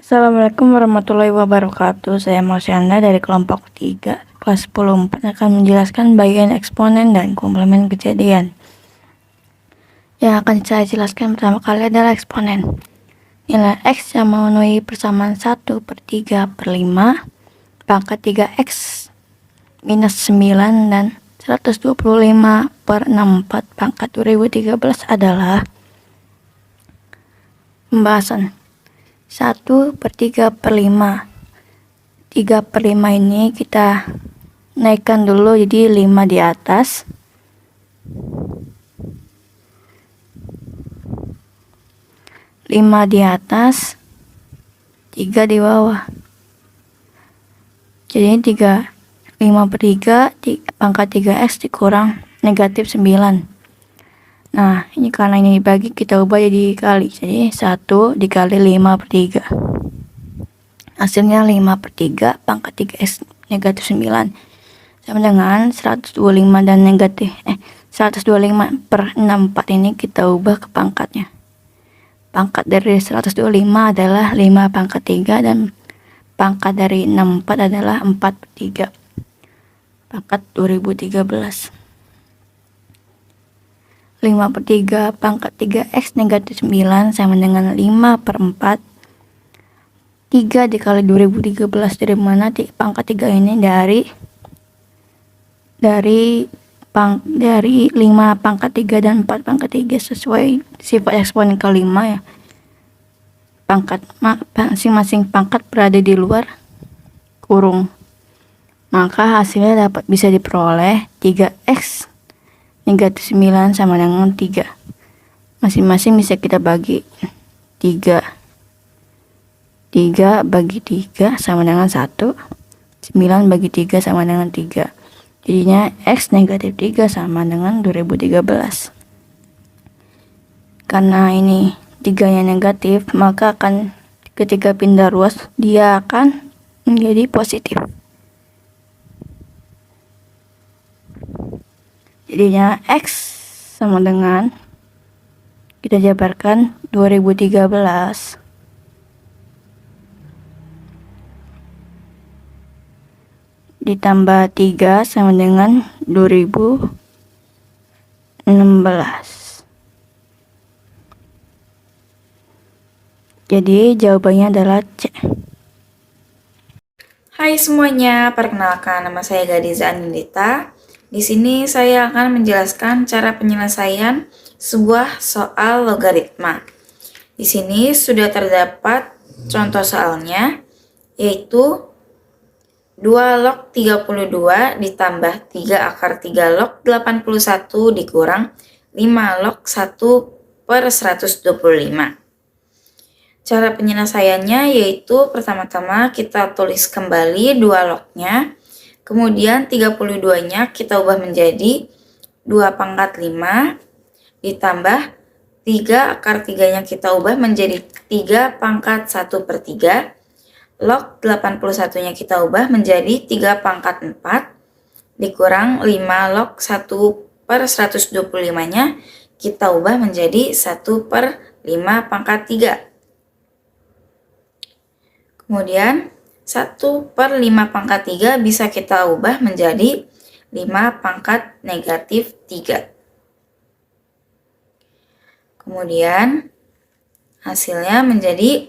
Assalamualaikum warahmatullahi wabarakatuh. Saya Marsyanda dari kelompok 3 kelas 10 4 akan menjelaskan bagian eksponen dan komplement kejadian. Yang akan saya jelaskan pertama kali adalah eksponen. Nilai X yang memenuhi persamaan 1/3/5 pangkat 3X minus 9 dan 125/64 pangkat 2013 adalah pembahasan 1/3/5. 3/5 ini kita naikkan dulu jadi 5 di atas, 5 di atas, 3 di bawah. Jadi 5/3 pangkat 3X dikurang negatif 9. Nah, ini karena ini dibagi, kita ubah jadi kali. Jadi 1 dikali 5/3. Hasilnya 5/3 pangkat 3X negatif 9. Sama dengan 125 dan negatif 125/64 ini kita ubah ke pangkatnya. Pangkat dari 125 adalah 5 pangkat 3 dan pangkat dari 64 adalah 4/3. Pangkat 2013. 5/3 pangkat 3X negatif 9 sama dengan 5/4. 3 dikali 2013 dari mana? Pangkat 3 ini dari 5 pangkat 3 dan 4 pangkat 3 sesuai sifat eksponen kelima ya. Masing-masing pangkat berada di luar kurung. Maka hasilnya bisa diperoleh 3X negatif 9 sama dengan 3. Masing-masing bisa kita bagi 3. 3 bagi 3 sama dengan 1. 9 bagi 3 sama dengan 3. Jadinya X negatif 3 sama dengan 2013. Karena ini 3-nya negatif, maka ketika pindah ruas dia akan menjadi positif. Jadinya X sama dengan, kita jabarkan 2013 ditambah 3 sama dengan 2016. Jadi jawabannya adalah C. Hai semuanya, perkenalkan nama saya Gadiza Anindita. Di sini saya akan menjelaskan cara penyelesaian sebuah soal logaritma. Di sini sudah terdapat contoh soalnya, yaitu 2 log 32 ditambah 3 akar 3 log 81 dikurang 5 log 1/125. Cara penyelesaiannya yaitu pertama-tama kita tulis kembali 2 lognya. Kemudian 32-nya kita ubah menjadi 2 pangkat 5 ditambah 3 akar 3-nya kita ubah menjadi 3 pangkat 1/3. Log 81-nya kita ubah menjadi 3 pangkat 4 dikurang 5 log 1/125-nya kita ubah menjadi 1/5 pangkat 3. Kemudian 1/5 pangkat 3 bisa kita ubah menjadi 5 pangkat negatif 3. Kemudian hasilnya menjadi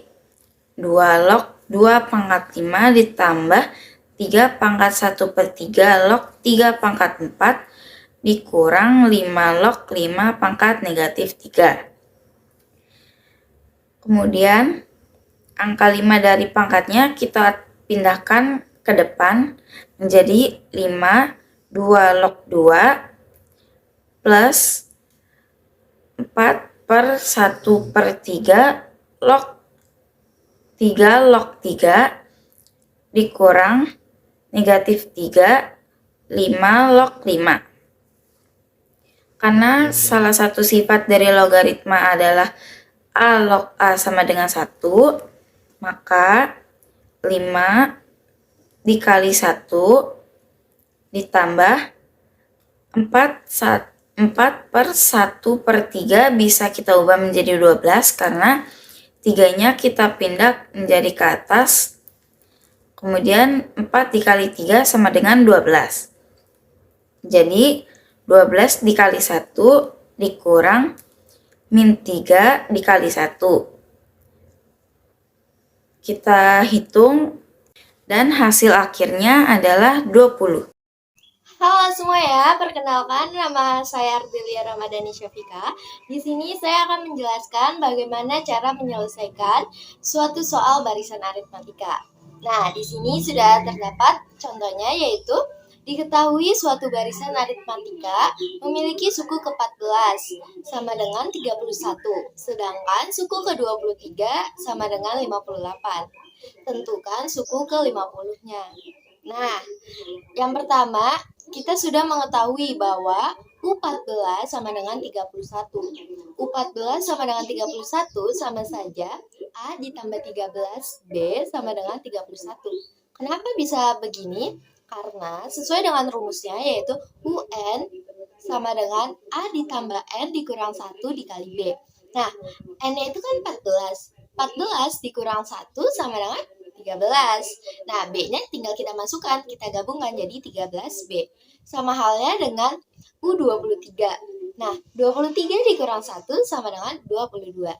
2 log 2 pangkat 5 ditambah 3 pangkat 1/3 log 3 pangkat 4 dikurang 5 log 5 pangkat negatif 3. Kemudian angka 5 dari pangkatnya kita pindahkan ke depan menjadi 5 2 log 2 plus 4/1/3 log 3 log 3 dikurang negatif 3 5 log 5. Karena salah satu sifat dari logaritma adalah A log A sama dengan 1, maka 5 dikali 1 ditambah 4/1/3 bisa kita ubah menjadi 12 karena 3-nya kita pindah menjadi ke atas. Kemudian 4 dikali 3 sama dengan 12. Jadi 12 dikali 1 dikurang min 3 dikali 1. Kita hitung dan hasil akhirnya adalah 20. Halo semua ya, perkenalkan nama saya Ardelia Ramadhani Syafika. Di sini saya akan menjelaskan bagaimana cara menyelesaikan suatu soal barisan aritmatika. Nah, di sini sudah terdapat contohnya, yaitu diketahui suatu barisan aritmatika memiliki suku ke-14 sama dengan 31, sedangkan suku ke-23 sama dengan 58. Tentukan suku ke-50-nya. Nah, yang pertama, kita sudah mengetahui bahwa U14 sama dengan 31. U14 sama dengan 31 sama saja A ditambah 13, B sama dengan 31. Kenapa bisa begini? Karena sesuai dengan rumusnya, yaitu UN sama dengan A ditambah N dikurang 1 dikali B. Nah, N-nya itu kan 14. 14 dikurang 1 sama dengan 13. Nah, B-nya tinggal kita masukkan, kita gabungkan jadi 13B. Sama halnya dengan U23. Nah, 23 dikurang 1 sama dengan 22.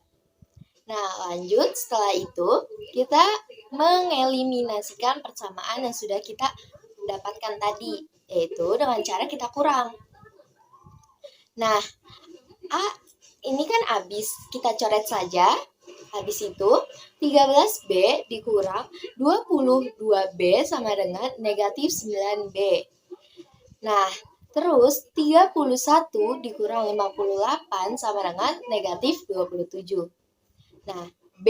Nah, lanjut setelah itu kita mengeliminasikan persamaan yang sudah kita dapatkan tadi, yaitu dengan cara kita kurang. Nah, A ini kan habis, kita coret saja. Habis itu 13B dikurang 22B sama dengan negatif 9B. Nah, terus 31 dikurang 58 sama dengan negatif 27. Nah, B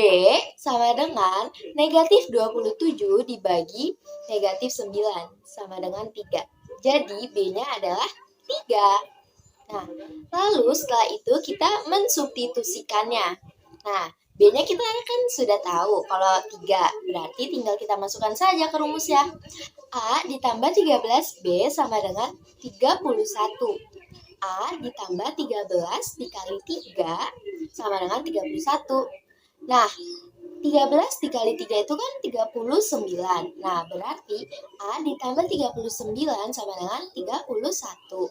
sama dengan negatif 27 dibagi negatif 9 sama dengan 3. Jadi B-nya adalah 3. Nah, lalu setelah itu kita mensubstitusikannya. Nah, B-nya kita kan sudah tahu kalau 3, berarti tinggal kita masukkan saja ke rumusnya. A ditambah 13B sama dengan 31. A ditambah 13 dikali 3 sama dengan 31. Nah, 13 dikali 3 itu kan 39. Nah, berarti A ditambah 39 sama dengan 31.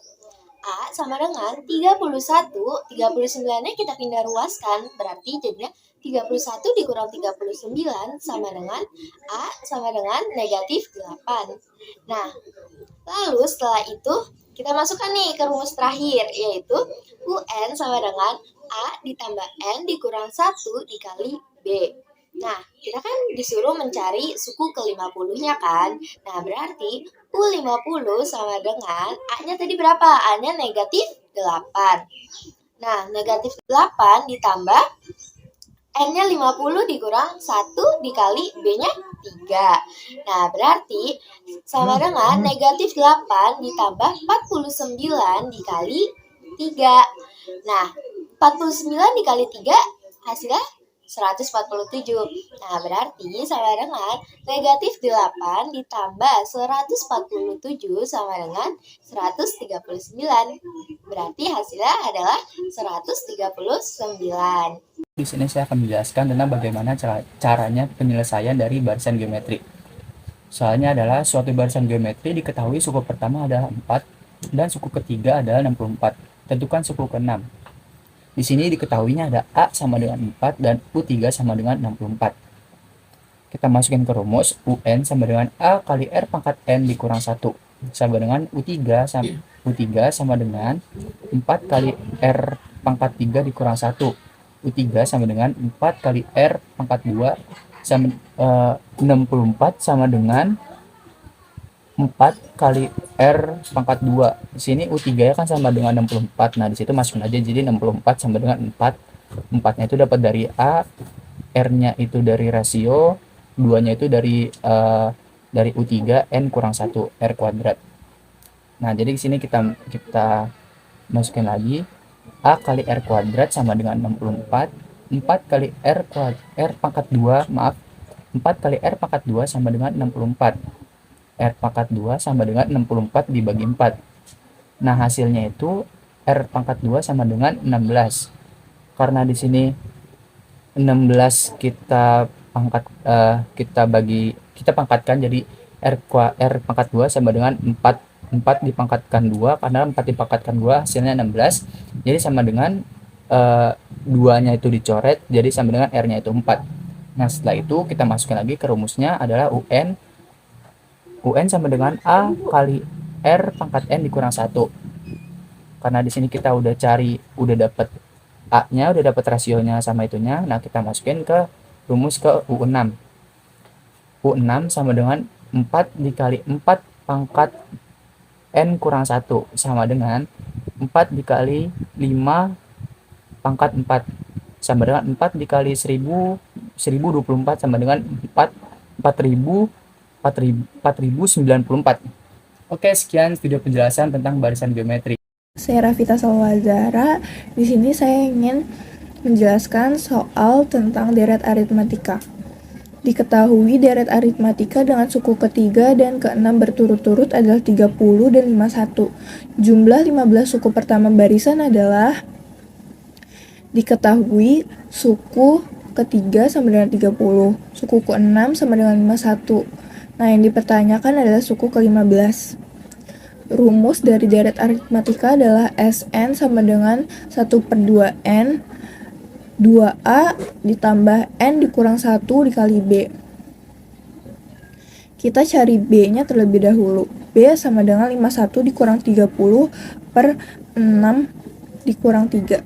A sama dengan 31, 39-nya kita pindah ruaskan, berarti jadinya 31 dikurang 39 sama dengan A sama dengan negatif 8. Nah, lalu setelah itu kita masukkan nih ke rumus terakhir, yaitu UN sama dengan A ditambah N dikurang 1 dikali B. Nah, kita kan disuruh mencari suku ke-50-nya kan. Nah, berarti U50 sama dengan A-nya tadi berapa? A-nya negatif 8. Nah, negatif 8 ditambah N-nya 50 dikurang 1 dikali B-nya 3. Nah, berarti sama dengan negatif 8 ditambah 49 dikali 3. Nah, 49 dikali 3 hasilnya 147. Nah, berarti sama dengan negatif 8 ditambah 147 sama dengan 139. Berarti hasilnya adalah 139. Di sini saya akan menjelaskan tentang bagaimana caranya penyelesaian dari barisan geometri. Soalnya adalah suatu barisan geometri diketahui suku pertama adalah 4 dan suku ketiga adalah 64. Tentukan suku ke-6. Di sini diketahuinya ada A sama dengan 4 dan U3 sama dengan 64. Kita masukin ke rumus, UN sama dengan A kali R pangkat N dikurang 1 sama dengan U3 sama dengan 4 kali R pangkat 3 dikurang 1. U3 sama dengan 4 kali R pangkat 2 sama 64 sama dengan 4 kali R pangkat 2. Di sini U3 ya kan sama dengan 64. Nah, di situ masukin aja jadi 64 sama dengan 4. 4-nya itu dapat dari A, R-nya itu dari rasio, 2-nya itu dari U3 N kurang 1 R kuadrat. Nah, jadi di sini kita masukin lagi A kali R kuadrat sama dengan 64. 4 kali R pangkat 2, 4 kali R pangkat 2 sama dengan 64. R pangkat 2 sama dengan 64 dibagi 4. Nah, hasilnya itu R pangkat 2 sama dengan 16. Karena di sini 16 kita pangkatkan jadi R pangkat 2 sama dengan 4 dipangkatkan 2, karena 4 dipangkatkan 2 hasilnya 16, jadi sama dengan 2-nya itu dicoret, jadi sama dengan R-nya itu 4. Nah, setelah itu kita masukkan lagi ke rumusnya adalah UN sama dengan A kali R pangkat N dikurang 1. Karena di sini kita udah dapat A-nya, udah dapat rasionya sama itunya. Nah, kita masukin ke rumus ke U6. U6 sama dengan 4 dikali 4 pangkat N kurang 1 sama dengan 4 dikali 5 pangkat 4 sama dengan 4 dikali 1024 sama dengan 4094. Oke, sekian video penjelasan tentang barisan geometri. Saya Rafita Salwazara. Di sini saya ingin menjelaskan soal tentang deret aritmatika. Diketahui deret aritmatika dengan suku ketiga dan keenam berturut-turut adalah 30 dan 51. Jumlah 15 suku pertama barisan adalah diketahui suku ketiga sama dengan 30, suku keenam sama dengan 51. Nah, yang dipertanyakan adalah suku ke-15. Rumus dari deret aritmatika adalah Sn sama dengan 1/2n 2a ditambah n dikurang 1 dikali b. Kita cari b-nya terlebih dahulu. B sama dengan 51 dikurang 30 per 6 dikurang 3.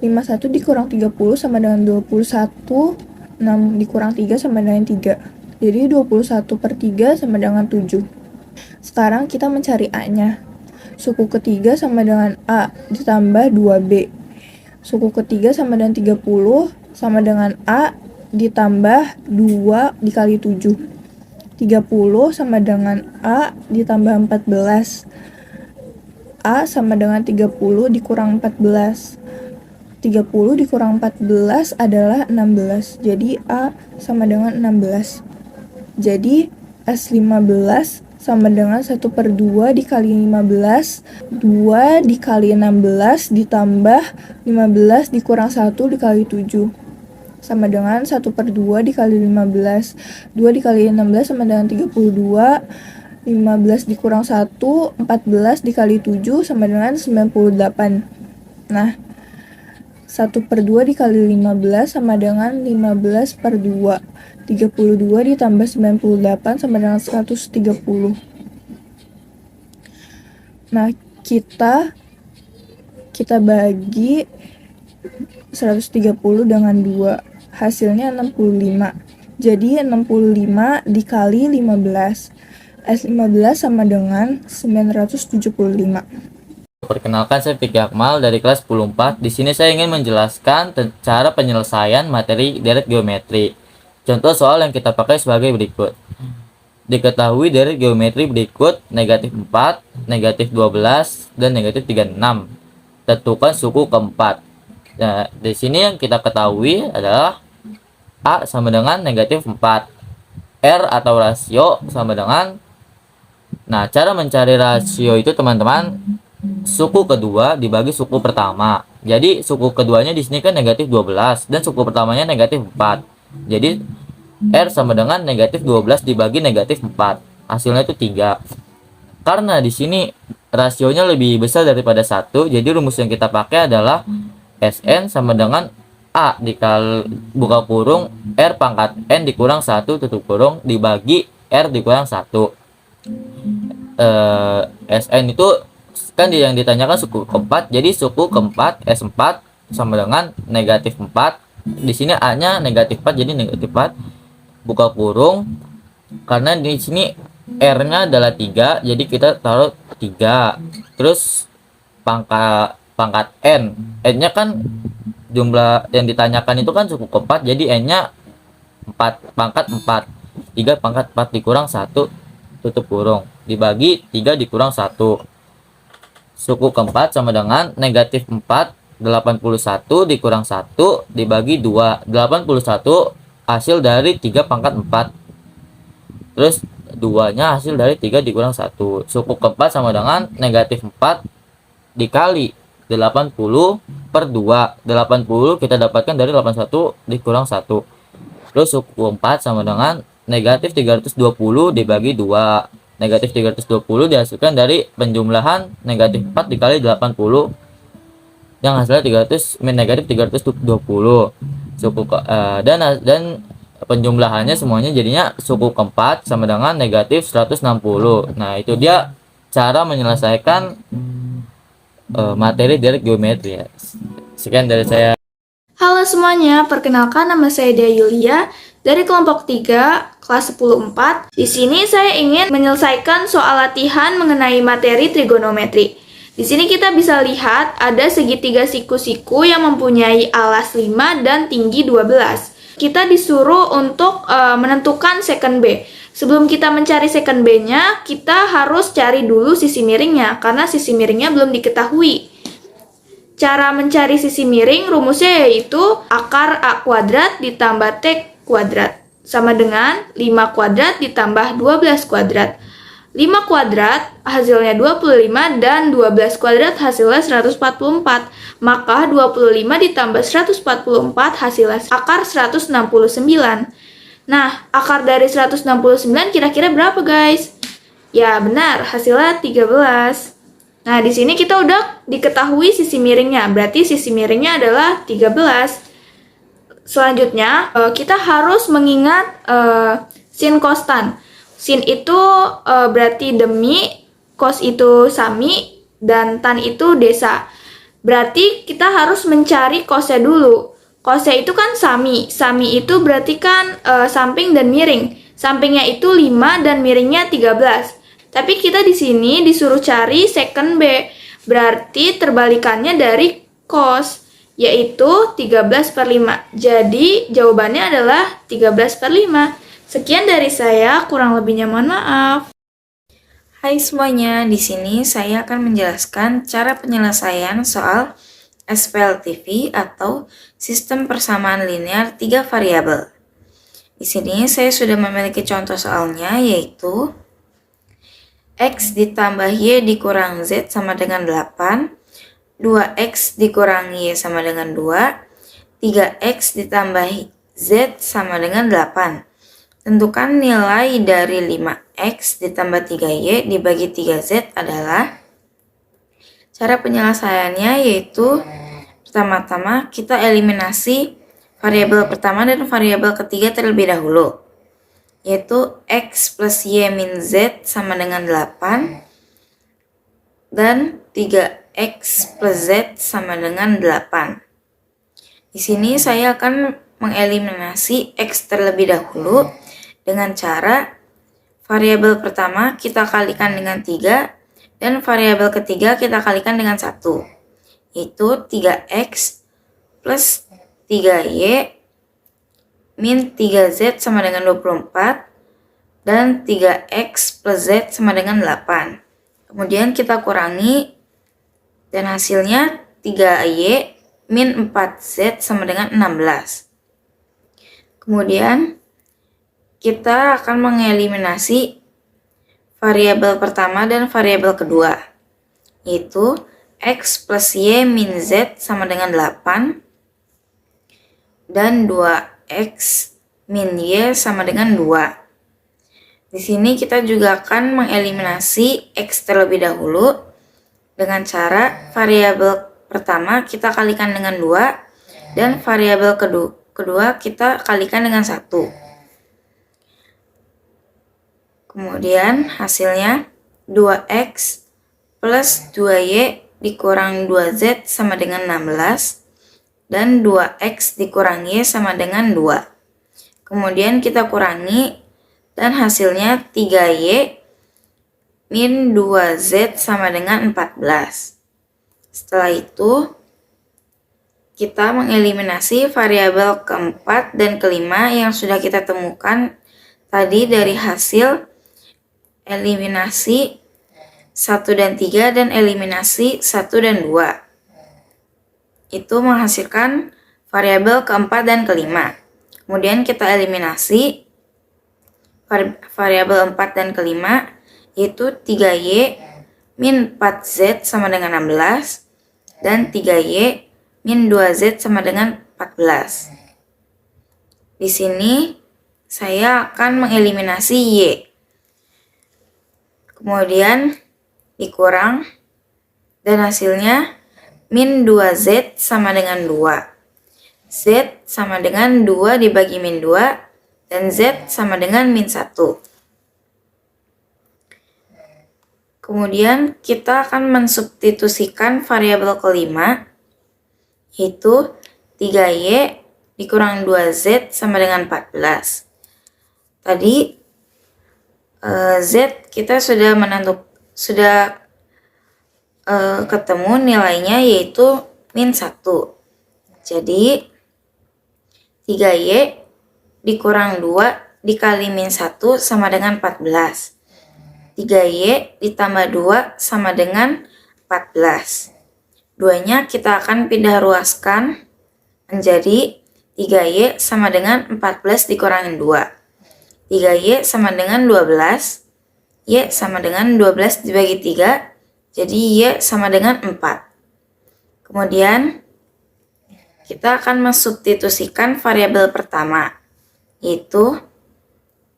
51 dikurang 30 sama dengan 21, 6 dikurang 3 sama dengan 3. Jadi 21/3 sama dengan 7. Sekarang kita mencari A-nya. Suku ketiga sama dengan A ditambah 2B. Suku ketiga sama dengan 30 sama dengan A ditambah 2 dikali 7. 30 sama dengan A ditambah 14. A sama dengan 30 dikurang 14. 30 dikurang 14 adalah 16. Jadi A sama dengan 16. Jadi S15 sama dengan 1/2 dikali 15, 2 dikali 16 ditambah 15 dikurang 1 dikali 7. Sama dengan 1/2 dikali 15, 2 dikali 16 sama dengan 32, 15 dikurang 1, 14 dikali 7 sama dengan 98. Nah, 1/2 dikali 15 sama dengan 15/2. 32 ditambah 98 sama dengan 130. Nah, kita bagi 130 dengan 2. Hasilnya 65. Jadi 65 dikali 15. S15 sama dengan 975. Perkenalkan, saya Fikri Akmal dari kelas 10-4. Di sini saya ingin menjelaskan cara penyelesaian materi deret geometri. Contoh soal yang kita pakai sebagai berikut. Diketahui deret geometri berikut negatif 4, negatif 12, dan negatif 36. Tentukan suku keempat. Nah, di sini yang kita ketahui adalah A sama dengan negatif 4. R atau rasio sama dengan, nah, cara mencari rasio itu teman-teman, suku kedua dibagi suku pertama. Jadi suku keduanya di sini kan negatif 12 dan suku pertamanya negatif 4. Jadi R sama dengan negatif 12 dibagi negatif 4. Hasilnya itu 3. Karena di sini rasionya lebih besar daripada 1, jadi rumus yang kita pakai adalah Sn sama dengan A dikali buka kurung R pangkat N dikurang 1 tutup kurung dibagi R dikurang 1. Sn itu kan yang ditanyakan suku keempat, jadi suku keempat S4 sama dengan negatif 4. Di sini A-nya negatif 4, jadi negatif 4 buka kurung. Karena di sini R-nya adalah 3, jadi kita taruh 3. Terus pangkat N. N-nya kan jumlah yang ditanyakan itu kan suku keempat, jadi N-nya 4 pangkat 4. 3 pangkat 4 dikurang 1 tutup kurung dibagi 3 dikurang 1. Suku keempat sama dengan negatif 4, 81 dikurang 1 dibagi 2. 81 hasil dari 3 pangkat 4. Terus 2-nya hasil dari 3 dikurang 1. Suku keempat sama dengan negatif 4 dikali 80/2. 80 kita dapatkan dari 81 dikurang 1. Terus suku 4 sama dengan negatif 320 dibagi 2. Negatif 320 dihasilkan dari penjumlahan negatif 4 dikali 80 yang hasilnya 300 negatif 320. Dan penjumlahannya semuanya jadinya suku keempat sama dengan negatif 160. Nah, itu dia cara menyelesaikan materi dari geometri ya. Sekian dari saya. Halo semuanya, perkenalkan nama saya Dea Yulia dari kelompok 3 kelas 10-4. Di sini saya ingin menyelesaikan soal latihan mengenai materi trigonometri. Di sini kita bisa lihat ada segitiga siku-siku yang mempunyai alas 5 dan tinggi 12. Kita disuruh untuk menentukan secant B. Sebelum kita mencari secant B-nya, kita harus cari dulu sisi miringnya, karena sisi miringnya belum diketahui. Cara mencari sisi miring, rumusnya yaitu akar A kuadrat ditambah T kuadrat, sama dengan 5 kuadrat ditambah 12 kuadrat. 5 kuadrat hasilnya 25 dan 12 kuadrat hasilnya 144. Maka 25 ditambah 144 hasilnya akar 169. Nah, akar dari 169 kira-kira berapa, guys? Ya, benar, hasilnya 13. Nah, di sini kita udah diketahui sisi miringnya. Berarti sisi miringnya adalah 13. Selanjutnya, kita harus mengingat sin kostan. Sin itu berarti demi, kos itu sami, dan tan itu desa. Berarti kita harus mencari kosnya dulu. Kosnya itu kan sami. Sami itu berarti kan samping dan miring. Sampingnya itu 5 dan miringnya 13. Tapi kita di sini disuruh cari secant B. Berarti terbalikannya dari cos, yaitu 13/5. Jadi jawabannya adalah 13/5. Sekian dari saya, kurang lebihnya mohon maaf. Hai semuanya, di sini saya akan menjelaskan cara penyelesaian soal SPLTV atau sistem persamaan linear 3 variabel. Di sini saya sudah memiliki contoh soalnya, yaitu X ditambah Y dikurang Z sama dengan 8, 2X dikurang Y sama dengan 2, 3X ditambah Z sama dengan 8. Tentukan nilai dari 5X ditambah 3Y dibagi 3Z adalah. Cara penyelesaiannya yaitu pertama-tama kita eliminasi variabel pertama dan variabel ketiga terlebih dahulu, yaitu X plus Y min Z sama dengan 8 dan 3X plus Z sama dengan 8. Di sini saya akan mengeliminasi X terlebih dahulu dengan cara variabel pertama kita kalikan dengan 3 dan variabel ketiga kita kalikan dengan 1, yaitu 3X plus 3Y min 3Z sama dengan 24 dan 3X plus Z sama dengan 8. Kemudian kita kurangi dan hasilnya 3Y min 4Z sama dengan 16. Kemudian kita akan mengeliminasi variabel pertama dan variabel kedua, yaitu X plus Y min Z sama dengan 8 dan 2X min Y sama dengan 2. Di sini kita juga akan mengeliminasi X terlebih dahulu dengan cara variabel pertama kita kalikan dengan 2 dan variabel kedua kita kalikan dengan 1. Kemudian hasilnya 2X plus 2Y dikurang 2Z sama dengan 16 dan 2X dikurang Y sama dengan 2. Kemudian kita kurangi dan hasilnya 3Y min 2Z sama dengan 14. Setelah itu kita mengeliminasi variabel keempat dan kelima yang sudah kita temukan tadi dari hasil eliminasi 1 dan 3 dan eliminasi 1 dan 2. Itu menghasilkan variabel keempat dan kelima. Kemudian kita eliminasi variabel 4 dan kelima, yaitu 3Y min 4Z sama dengan 16 dan 3Y min 2Z sama dengan 14. Di sini saya akan mengeliminasi Y. Kemudian dikurang dan hasilnya min 2Z sama dengan 2. Z sama dengan 2 dibagi min 2 dan Z sama dengan min 1. Kemudian kita akan mensubstitusikan variabel kelima, yaitu 3Y dikurang 2Z sama dengan 14. Tadi Z kita sudah ketemu nilainya, yaitu min 1. Jadi 3Y dikurang 2 dikali min 1 sama dengan 14. 3Y ditambah 2 sama dengan 14. Duanya kita akan pindah ruaskan menjadi 3Y sama dengan 14 dikurangin 2. 3Y sama dengan 12. Y sama dengan 12 dibagi 3. Jadi Y sama dengan 4. Kemudian kita akan mensubstitusikan variabel pertama, yaitu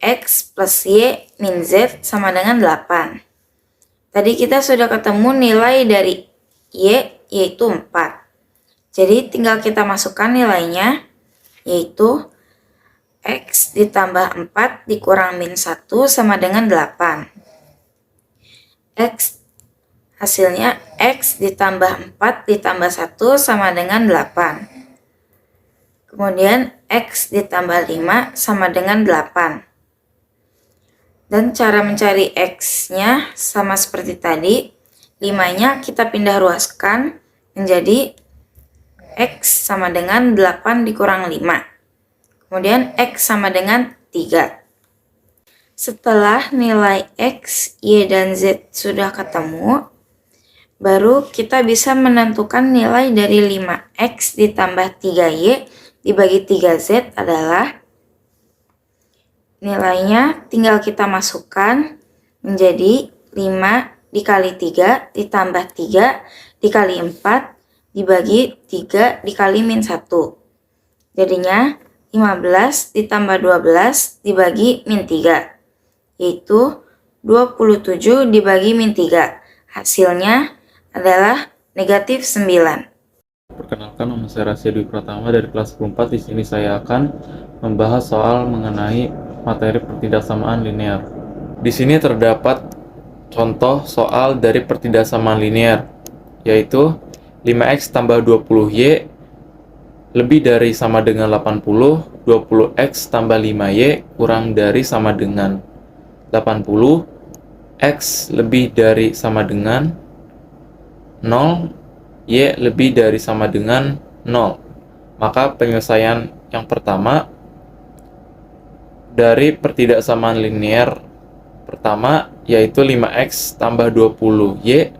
X plus Y min Z sama dengan 8. Tadi kita sudah ketemu nilai dari Y, yaitu 4. Jadi tinggal kita masukkan nilainya, yaitu X ditambah 4 dikurang min 1 sama dengan 8. Hasilnya X ditambah 4 ditambah 1 sama dengan 8. Kemudian X ditambah 5 sama dengan 8. Dan cara mencari X-nya sama seperti tadi. 5-nya kita pindah ruaskan menjadi X sama dengan 8 dikurang 5. Kemudian X sama dengan 3. Setelah nilai X, Y, dan Z sudah ketemu, baru kita bisa menentukan nilai dari 5X ditambah 3Y dibagi 3Z adalah, nilainya tinggal kita masukkan menjadi 5 dikali 3 ditambah 3 dikali 4 dibagi 3 dikali min 1. Jadinya 15 ditambah 12 dibagi min 3, yaitu 27 dibagi min 3. Hasilnya adalah negatif 9. Perkenalkan, nama saya Rasya Dwi Pratama dari kelas 14. Di sini saya akan membahas soal mengenai materi pertidaksamaan linear. Di sini terdapat contoh soal dari pertidaksamaan linear, yaitu 5x tambah 20y lebih dari sama dengan 80, 20x tambah 5y kurang dari sama dengan 80, x lebih dari sama dengan 0, y lebih dari sama dengan 0. Maka penyelesaian yang pertama dari pertidaksamaan linear pertama, yaitu 5x tambah 20y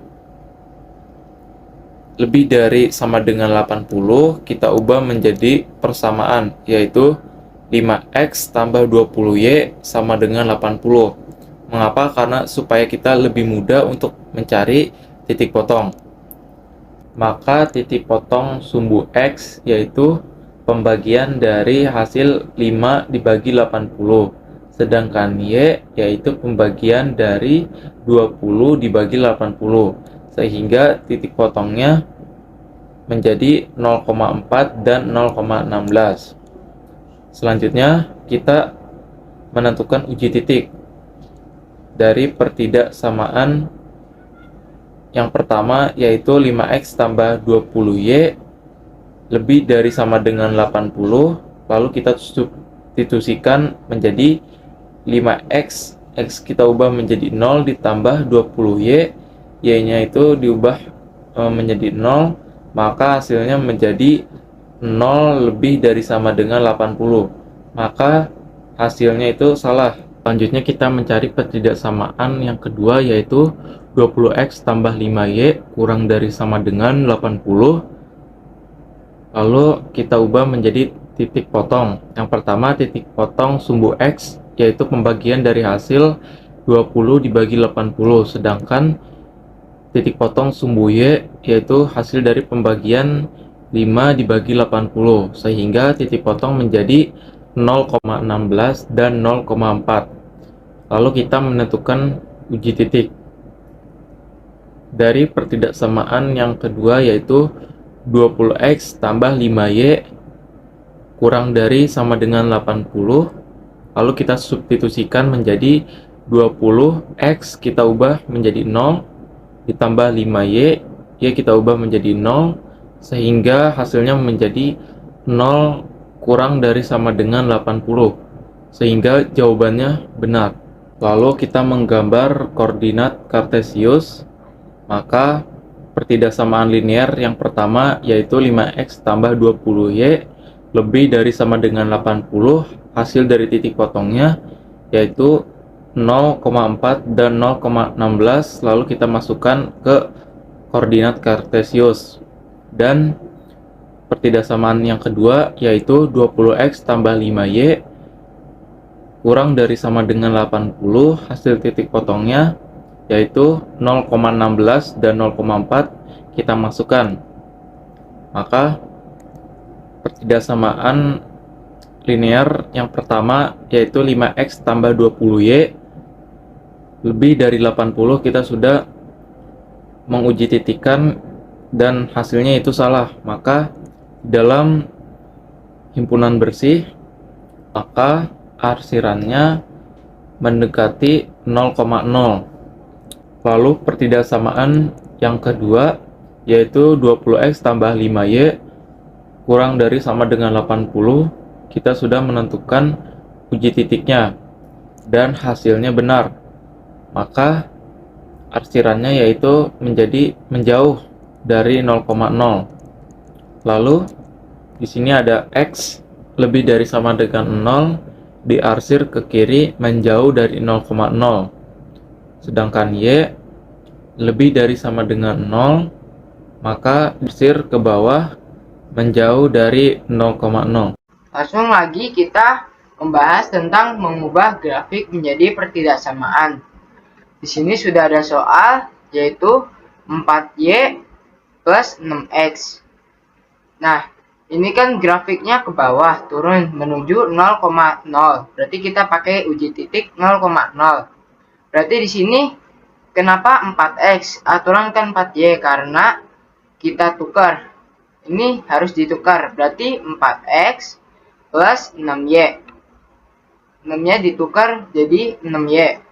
lebih dari sama dengan 80, kita ubah menjadi persamaan, yaitu 5x tambah 20y sama dengan 80. Mengapa? Karena supaya kita lebih mudah untuk mencari titik potong. Maka titik potong sumbu X yaitu pembagian dari hasil 5 dibagi 80. Sedangkan Y yaitu pembagian dari 20 dibagi 80. Sehingga titik potongnya menjadi 0,4 dan 0,16. Selanjutnya kita menentukan uji titik dari pertidaksamaan yang pertama, yaitu 5x tambah 20y lebih dari sama dengan 80, lalu kita substitusikan menjadi 5x, x kita ubah menjadi 0 ditambah 20y, y-nya itu diubah menjadi 0, maka hasilnya menjadi 0 lebih dari sama dengan 80. Maka hasilnya itu salah. Selanjutnya kita mencari pertidaksamaan yang kedua, yaitu 20x tambah 5y kurang dari sama dengan 80. Lalu kita ubah menjadi titik potong. Yang pertama, titik potong sumbu x yaitu pembagian dari hasil 20 dibagi 80. Sedangkan titik potong sumbu Y, yaitu hasil dari pembagian 5 dibagi 80, sehingga titik potong menjadi 0,16 dan 0,4. Lalu kita menentukan uji titik. Dari pertidaksamaan yang kedua, yaitu 20x tambah 5y kurang dari sama dengan 80. Lalu kita substitusikan menjadi 20x kita ubah menjadi 0 ditambah 5y, y kita ubah menjadi 0, sehingga hasilnya menjadi 0 kurang dari sama dengan 80, sehingga jawabannya benar. Lalu kita menggambar koordinat kartesius, maka pertidaksamaan linear yang pertama yaitu 5x tambah 20y lebih dari sama dengan 80, hasil dari titik potongnya yaitu 0,4 dan 0,16, lalu kita masukkan ke koordinat kartesius. Dan pertidaksamaan yang kedua yaitu 20x tambah 5y kurang dari sama dengan 80, hasil titik potongnya yaitu 0,16 dan 0,4 kita masukkan. Maka pertidaksamaan linear yang pertama yaitu 5x tambah 20y lebih dari 80, kita sudah menguji titikan dan hasilnya itu salah. Maka dalam himpunan bersih maka arsirannya mendekati 0,0. Lalu pertidaksamaan yang kedua yaitu 20x tambah 5y kurang dari sama dengan 80, kita sudah menentukan uji titiknya dan hasilnya benar. Maka arsirannya yaitu menjadi menjauh dari 0,0. Lalu di sini ada x lebih dari sama dengan 0 diarsir ke kiri menjauh dari 0,0. Sedangkan y lebih dari sama dengan 0, maka diarsir ke bawah menjauh dari 0,0. Langsung lagi kita membahas tentang mengubah grafik menjadi pertidaksamaan. Di sini sudah ada soal yaitu 4y plus 6x. Nah, ini kan grafiknya ke bawah turun menuju 0,0. Berarti kita pakai uji titik 0,0. Berarti di sini kenapa 4x? Aturan kan 4y karena kita tukar. Ini harus ditukar. Berarti 4x plus 6y. 6-nya ditukar jadi 6y.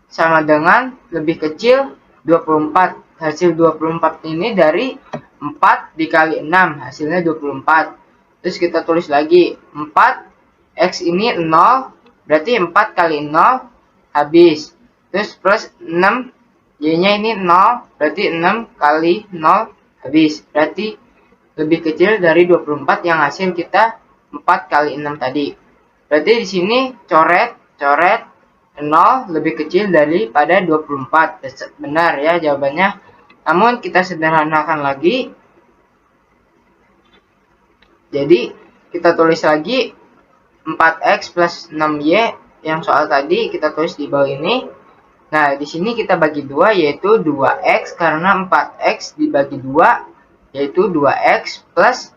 Sama dengan lebih kecil 24. Hasil 24 ini dari 4 dikali 6. Hasilnya 24. Terus kita tulis lagi 4x ini 0. Berarti 4 kali 0 habis. Terus plus 6 y-nya ini 0. Berarti 6 kali 0 habis. Berarti lebih kecil dari 24 yang hasil kita 4 kali 6 tadi. Berarti di sini coret 0 lebih kecil daripada 24. Benar ya jawabannya. Namun kita sederhanakan lagi. Jadi kita tulis lagi 4x plus 6y yang soal tadi kita tulis di bawah ini. Nah, di sini kita bagi 2 yaitu 2x karena 4x dibagi 2 yaitu 2x plus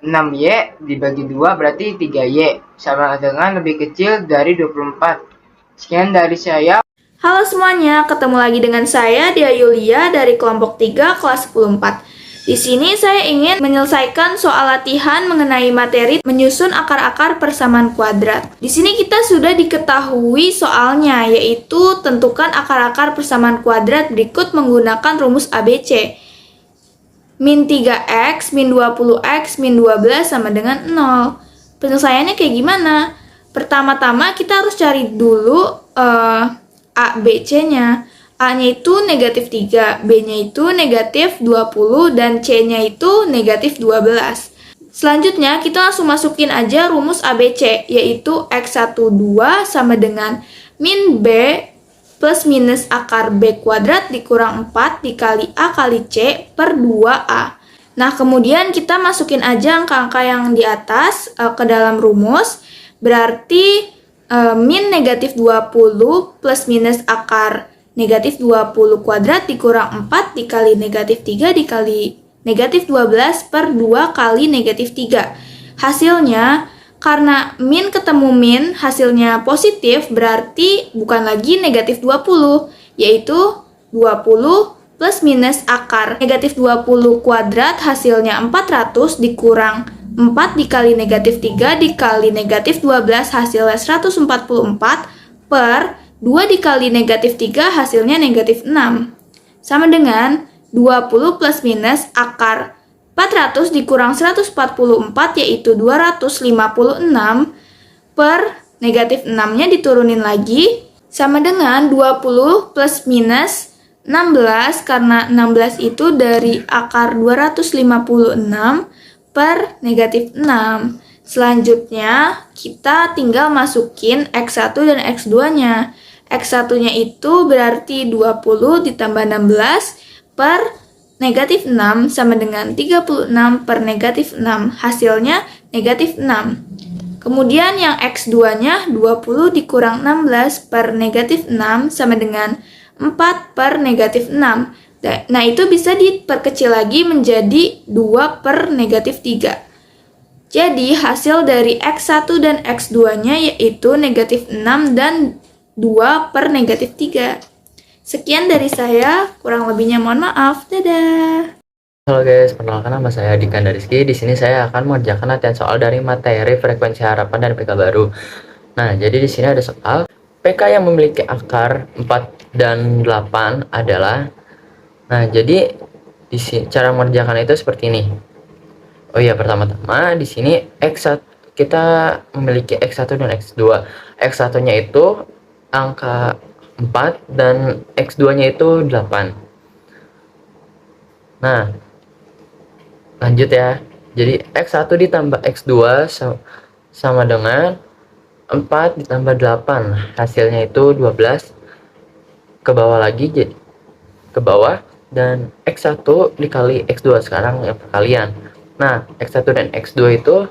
6y dibagi 2 berarti 3y sama dengan lebih kecil dari 24. Sekian dari saya. Halo semuanya, ketemu lagi dengan saya Dia Yulia dari kelompok 3 kelas 10-4. Di sini saya ingin menyelesaikan soal latihan mengenai materi menyusun akar-akar persamaan kuadrat. Di sini kita sudah diketahui soalnya, yaitu tentukan akar-akar persamaan kuadrat berikut menggunakan rumus ABC. Min 3x, min 20x, min 12 sama dengan 0. Penyelesaiannya kayak gimana? Pertama-tama kita harus cari dulu A, B, C-nya. A-nya itu negatif 3, B-nya itu negatif 20, dan C-nya itu negatif 12. Selanjutnya, kita langsung masukin aja rumus ABC, yaitu X12 sama dengan min B plus minus akar B kuadrat dikurang 4 dikali A kali C per 2A. Nah, kemudian kita masukin aja angka-angka yang di atas ke dalam rumus, berarti min negatif 20 plus minus akar negatif 20 kuadrat dikurang 4 dikali negatif 3 dikali negatif 12 per 2 kali negatif 3. Hasilnya, karena min ketemu min, hasilnya positif, berarti bukan lagi negatif 20, yaitu 20 plus minus akar negatif 20 kuadrat hasilnya 400 dikurang 4 dikali negatif 3 dikali negatif 12 hasilnya 144 per 2 dikali negatif 3 hasilnya negatif 6. Sama dengan 20 plus minus akar 400 dikurang 144 yaitu 256 per negatif 6-nya diturunin lagi sama dengan 20 plus minus 16 karena 16 itu dari akar 256 per negatif 6. Selanjutnya kita tinggal masukin X1 dan X2-nya. X1-nya itu berarti 20 ditambah 16 per negatif 6 sama dengan 36 per negatif 6. Hasilnya negatif 6. Kemudian yang X2-nya 20 dikurang 16 per negatif 6 sama dengan 4 per negatif 6. Nah, itu bisa diperkecil lagi menjadi 2 per negatif 3. Jadi, hasil dari X1 dan X2-nya yaitu negatif 6 dan 2 per negatif 3. Sekian dari saya, kurang lebihnya mohon maaf. Dadah! Halo guys, perkenalkan nama saya Dika Rizky. Di sini saya akan mengerjakan latihan soal dari materi frekuensi harapan dan PK baru. Nah, jadi di sini ada soal PK yang memiliki akar 4 dan 8 adalah. Nah, jadi di sini cara mengerjakan itu seperti ini. Oh iya, pertama-tama di sini X1 kita memiliki X1 dan X2. X1-nya itu angka 4 dan X2-nya itu 8. Nah, lanjut ya. Jadi X1 ditambah X2 sama dengan 4 ditambah 8, hasilnya itu 12. Ke bawah lagi, jadi ke bawah, dan X1 dikali X2 sekarang yang perkalian. Nah, X1 dan X2 itu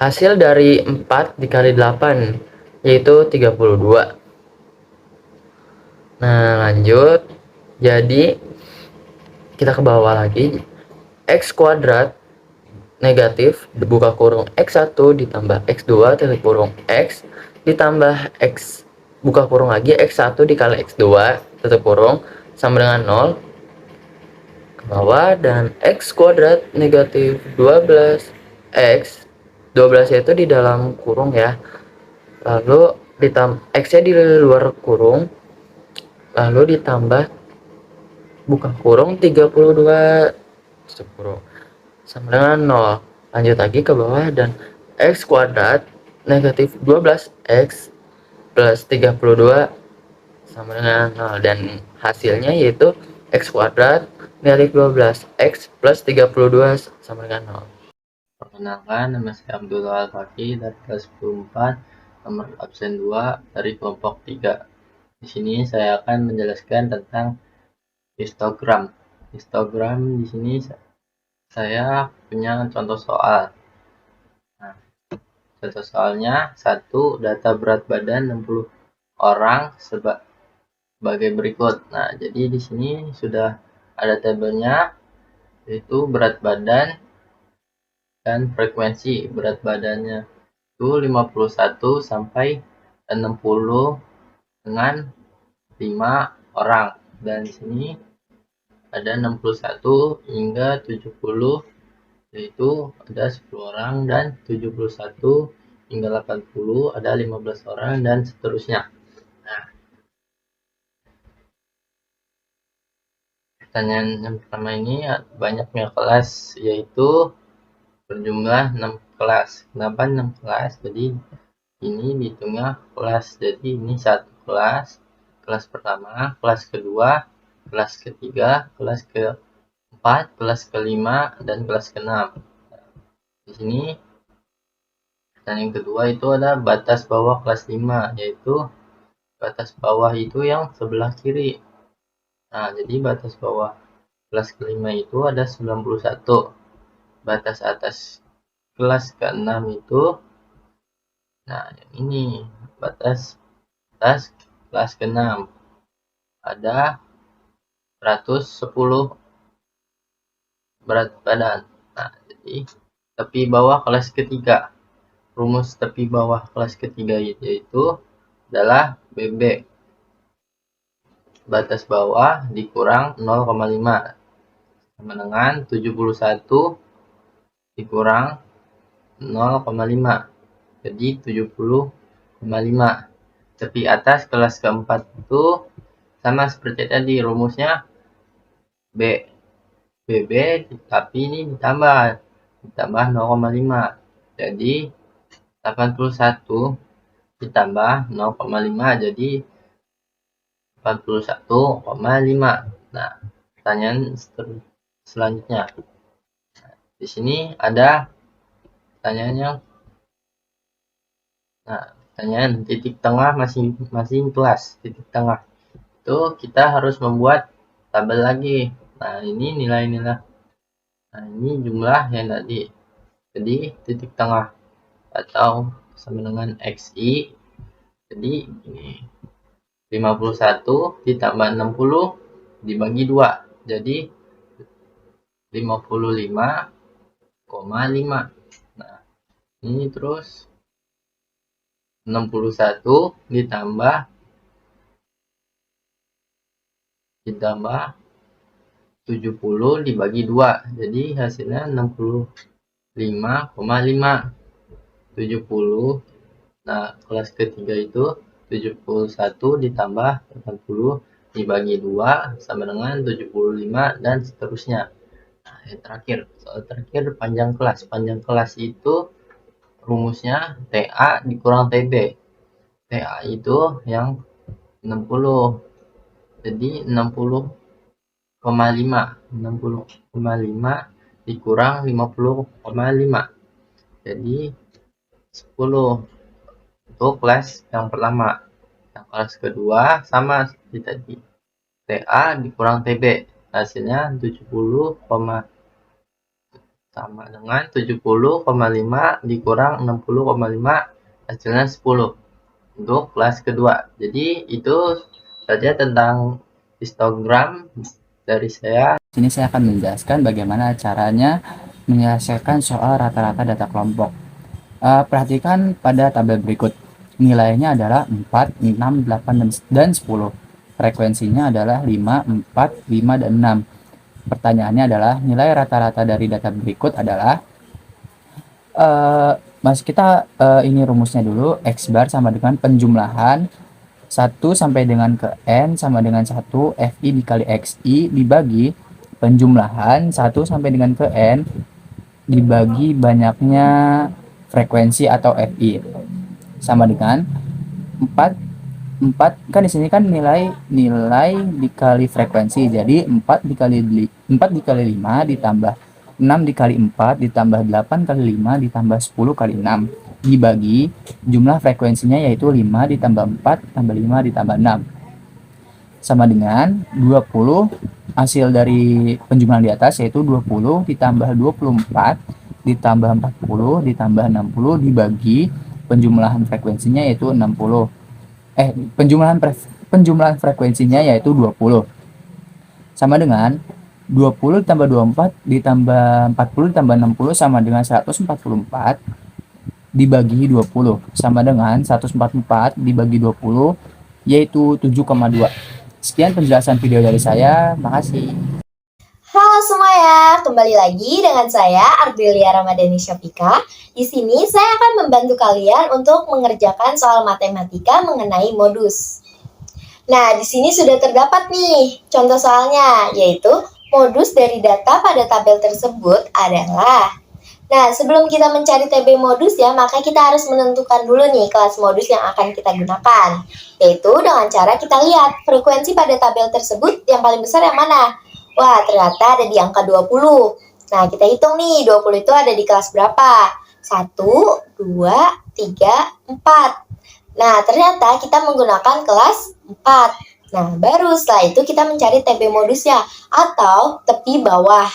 hasil dari 4 dikali 8 yaitu 32. Nah, lanjut. Jadi kita ke bawah lagi, X kuadrat negatif buka kurung X1 ditambah X2 tutup kurung X ditambah X buka kurung lagi X1 dikali X2 tutup kurung sama dengan 0 ke bawah, dan X kuadrat negatif 12 X 12 itu di dalam kurung ya, lalu X nya di luar kurung, lalu ditambah buka kurung 32 tutup kurung sama dengan 0. Lanjut lagi ke bawah, dan X kuadrat negatif 12X plus 32 sama dengan 0, dan hasilnya yaitu X kuadrat negatif 12X plus 32 sama dengan 0. Perkenalkan, nama saya Abdul Al-Faqih dari kelas 14, nomor absen 2 dari kelompok 3. Di sini saya akan menjelaskan tentang histogram. Histogram di sini saya punya contoh soal. Nah, contoh soalnya 1, data berat badan 60 orang sebagai berikut. Nah, jadi di sini sudah ada tabelnya, yaitu berat badan dan frekuensi. Berat badannya itu 51 sampai 60 dengan 5 orang, dan di sini ada 61 hingga 70, yaitu ada 10 orang, dan 71 hingga 80 ada 15 orang, dan seterusnya. Nah, pertanyaan yang pertama ini, banyaknya kelas, yaitu berjumlah 6 kelas. Kenapa 6 kelas? Jadi ini dihitungnya kelas, jadi ini satu kelas, kelas pertama, kelas kedua, kelas ketiga, kelas keempat, kelas kelima, dan kelas keenam. Di sini dan yang kedua itu ada batas bawah kelas 5, yaitu batas bawah itu yang sebelah kiri. Nah, jadi batas bawah kelas kelima itu ada 91. Batas atas kelas ke-6 itu, nah yang ini batas atas kelas ke-6 ada 110 berat badan. Nah, jadi tepi bawah kelas ketiga. Rumus tepi bawah kelas ketiga yaitu adalah BB. Batas bawah dikurang 0,5 sama dengan 71 dikurang 0,5. Jadi 70,5. Tepi atas kelas keempat itu sama seperti tadi, rumusnya BB tapi ini ditambah 0,5. Jadi 81 ditambah 0,5 jadi 41,5. Nah, pertanyaan selanjutnya. Di sini ada pertanyaan pertanyaan titik tengah masing-masing kelas. Titik tengah itu kita harus membuat tabel lagi. Nah, ini nilai-nilai. Nah, ini jumlah yang tadi. Jadi titik tengah atau sama dengan XI. Jadi ini 51 ditambah 60 dibagi 2. Jadi 55,5. Nah, ini terus 61 ditambah 70 dibagi 2. Jadi hasilnya 65,5. 70. Nah, kelas ketiga itu 71 ditambah 80 dibagi 2 sama dengan 75 dan seterusnya. Nah, yang terakhir, soal terakhir panjang kelas. Panjang kelas itu rumusnya TA dikurang TB. TA itu yang 60. Jadi 60,5. 60,5 dikurang 50,5. Jadi 10 untuk kelas yang pertama. Yang kelas kedua sama seperti tadi. TA dikurang TB. Hasilnya 70, sama dengan 70,5 dikurang 60,5 hasilnya 10 untuk kelas kedua. Jadi itu saja tentang histogram dari saya. Di sini saya akan menjelaskan bagaimana caranya menyelesaikan soal rata-rata data kelompok. Perhatikan pada tabel berikut. Nilainya adalah 4, 6, 8, dan 10. Frekuensinya adalah 5, 4, 5, dan 6. Pertanyaannya adalah nilai rata-rata dari data berikut adalah ini rumusnya dulu. X bar sama dengan penjumlahan 1 sampai dengan ke N sama dengan 1 FI dikali XI dibagi penjumlahan 1 sampai dengan ke N dibagi banyaknya frekuensi atau FI sama dengan 4 kan di sini kan nilai dikali frekuensi. Jadi 4 dikali 5 ditambah 6 dikali 4 ditambah 8 kali 5 ditambah 10 kali 6 dibagi jumlah frekuensinya yaitu 5 ditambah 4 tambah 5 ditambah 6 sama dengan 20. Hasil dari penjumlahan di atas yaitu 20 ditambah 24 ditambah 40 ditambah 60 dibagi penjumlahan frekuensinya yaitu 60. Penjumlahan frekuensinya yaitu 20 sama dengan 20 ditambah 24 ditambah 40 ditambah 60 sama dengan 144 dibagi 20 sama dengan 144 dibagi 20 yaitu 7,2. Sekian penjelasan video dari saya. Makasih. Halo semuanya, kembali lagi dengan saya Ardelia Ramadhani Syafika. Di sini saya akan membantu kalian untuk mengerjakan soal matematika mengenai modus. Nah, di sini sudah terdapat nih contoh soalnya, yaitu modus dari data pada tabel tersebut adalah. Nah, sebelum kita mencari TB modus ya, maka kita harus menentukan dulu nih kelas modus yang akan kita gunakan. Yaitu dengan cara kita lihat frekuensi pada tabel tersebut yang paling besar yang mana. Wah, ternyata ada di angka 20. Nah, kita hitung nih, 20 itu ada di kelas berapa? 1, 2, 3, 4. Nah, ternyata kita menggunakan kelas 4. Nah, baru setelah itu kita mencari TB modusnya atau tepi bawah.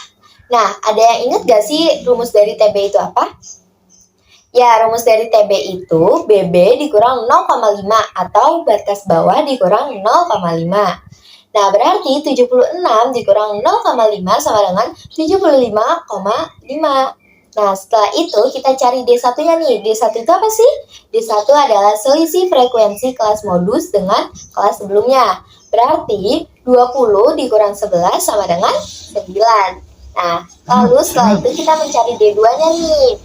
Nah, ada yang ingat gak sih rumus dari TB itu apa? Ya, rumus dari TB itu BB dikurang 0,5 atau batas bawah dikurang 0,5. Nah, berarti 76 dikurang 0,5 sama dengan 75,5. Nah, setelah itu kita cari D1-nya nih. D1 itu apa sih? D1 adalah selisih frekuensi kelas modus dengan kelas sebelumnya. Berarti 20 dikurang 11 sama dengan 9. Nah, lalu setelah itu kita mencari D2-nya nih.